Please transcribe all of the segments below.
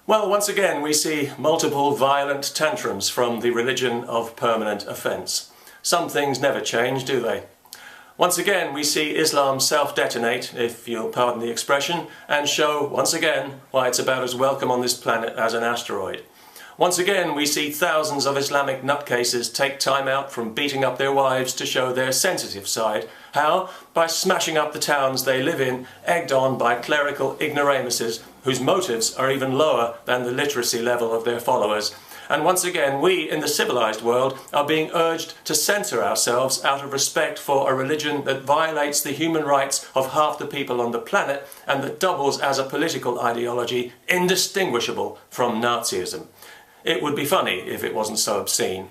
Well, once again we see multiple violent tantrums from the religion of permanent offence. Some things never change, do they? Once again we see Islam self-detonate, if you'll pardon the expression, and show once again why it's about as welcome on this planet as an asteroid. Once again we see thousands of Islamic nutcases take time out from beating up their wives to show their sensitive side. How? By smashing up the towns they live in, egged on by clerical ignoramuses whose motives are even lower than the literacy level of their followers. And once again we in the civilized world are being urged to censor ourselves out of respect for a religion that violates the human rights of half the people on the planet and that doubles as a political ideology indistinguishable from Nazism. It would be funny if it wasn't so obscene.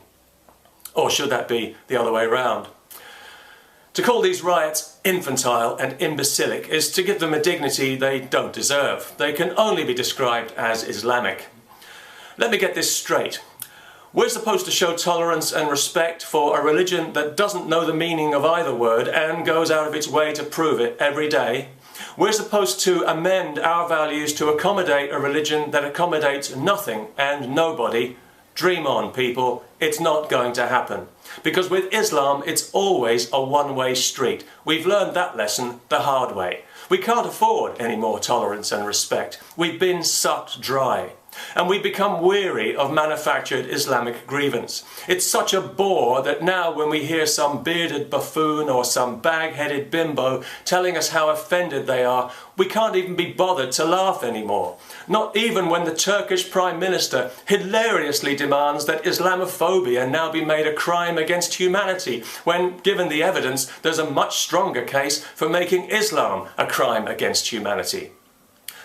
Or should that be the other way round? To call these riots infantile and imbecilic is to give them a dignity they don't deserve. They can only be described as Islamic. Let me get this straight. We're supposed to show tolerance and respect for a religion that doesn't know the meaning of either word and goes out of its way to prove it every day. We're supposed to amend our values to accommodate a religion that accommodates nothing and nobody. Dream on, people. It's not going to happen. Because with Islam, it's always a one-way street. We've learned that lesson the hard way. We can't afford any more tolerance and respect. We've been sucked dry. And we become weary of manufactured Islamic grievance. It's such a bore that now when we hear some bearded buffoon or some bag-headed bimbo telling us how offended they are, we can't even be bothered to laugh anymore. Not even when the Turkish Prime Minister hilariously demands that Islamophobia now be made a crime against humanity, when, given the evidence, there's a much stronger case for making Islam a crime against humanity.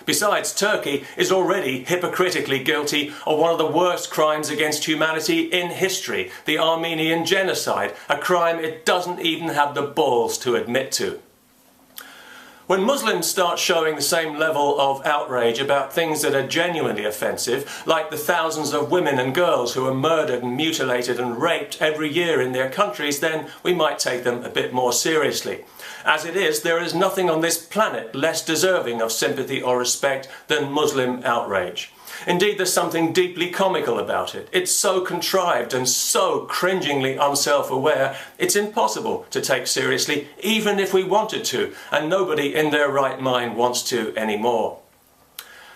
Besides, Turkey is already hypocritically guilty of one of the worst crimes against humanity in history, the Armenian genocide, a crime it doesn't even have the balls to admit to. When Muslims start showing the same level of outrage about things that are genuinely offensive, like the thousands of women and girls who are murdered and mutilated and raped every year in their countries, then we might take them a bit more seriously. As it is, there is nothing on this planet less deserving of sympathy or respect than Muslim outrage. Indeed, there's something deeply comical about it. It's so contrived and so cringingly unself-aware, it's impossible to take seriously, even if we wanted to, and nobody in their right mind wants to anymore.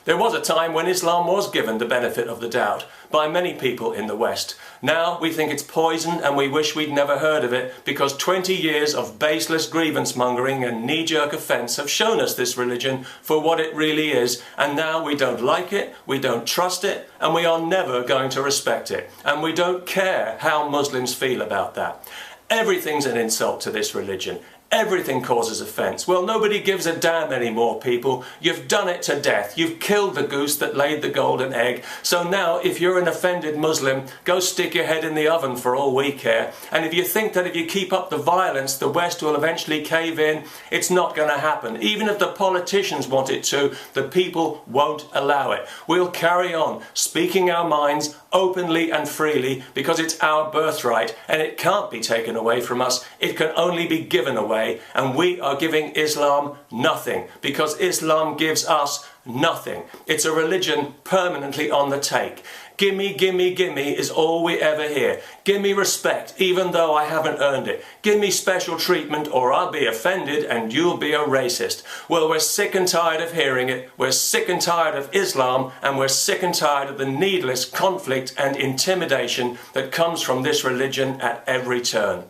There was a time when Islam was given the benefit of the doubt by many people in the West. Now we think it's poison and we wish we'd never heard of it because 20 years of baseless grievance mongering and knee-jerk offence have shown us this religion for what it really is, and now we don't like it, we don't trust it, and we are never going to respect it. And we don't care how Muslims feel about that. Everything's an insult to this religion. Everything causes offence. Well, nobody gives a damn anymore, people. You've done it to death. You've killed the goose that laid the golden egg. So now, if you're an offended Muslim, go stick your head in the oven for all we care. And if you think that if you keep up the violence, the West will eventually cave in, it's not going to happen. Even if the politicians want it to, the people won't allow it. We'll carry on speaking our minds openly and freely because it's our birthright and it can't be taken away from us. It can only be given away, and we are giving Islam nothing because Islam gives us nothing. It's a religion permanently on the take. Gimme, gimme, gimme is all we ever hear. Gimme respect, even though I haven't earned it. Gimme special treatment or I'll be offended and you'll be a racist. Well, we're sick and tired of hearing it. We're sick and tired of Islam, and we're sick and tired of the needless conflict and intimidation that comes from this religion at every turn.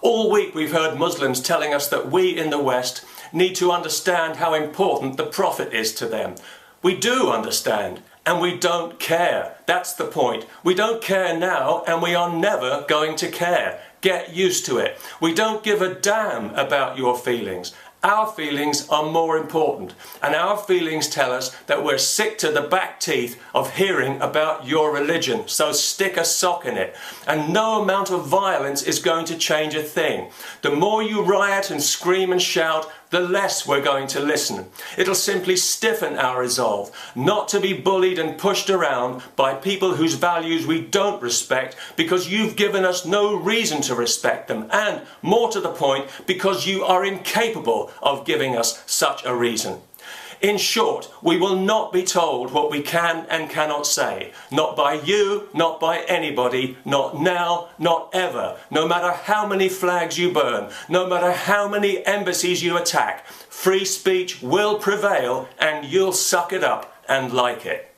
All week we've heard Muslims telling us that we in the West need to understand how important the Prophet is to them. We do understand, and we don't care. That's the point. We don't care now, and we are never going to care. Get used to it. We don't give a damn about your feelings. Our feelings are more important, and our feelings tell us that we're sick to the back teeth of hearing about your religion, so stick a sock in it. And no amount of violence is going to change a thing. The more you riot and scream and shout, the less we're going to listen. It'll simply stiffen our resolve not to be bullied and pushed around by people whose values we don't respect because you've given us no reason to respect them, and, more to the point, because you are incapable of giving us such a reason. In short, we will not be told what we can and cannot say. Not by you, not by anybody, not now, not ever. No matter how many flags you burn, no matter how many embassies you attack, free speech will prevail and you'll suck it up and like it.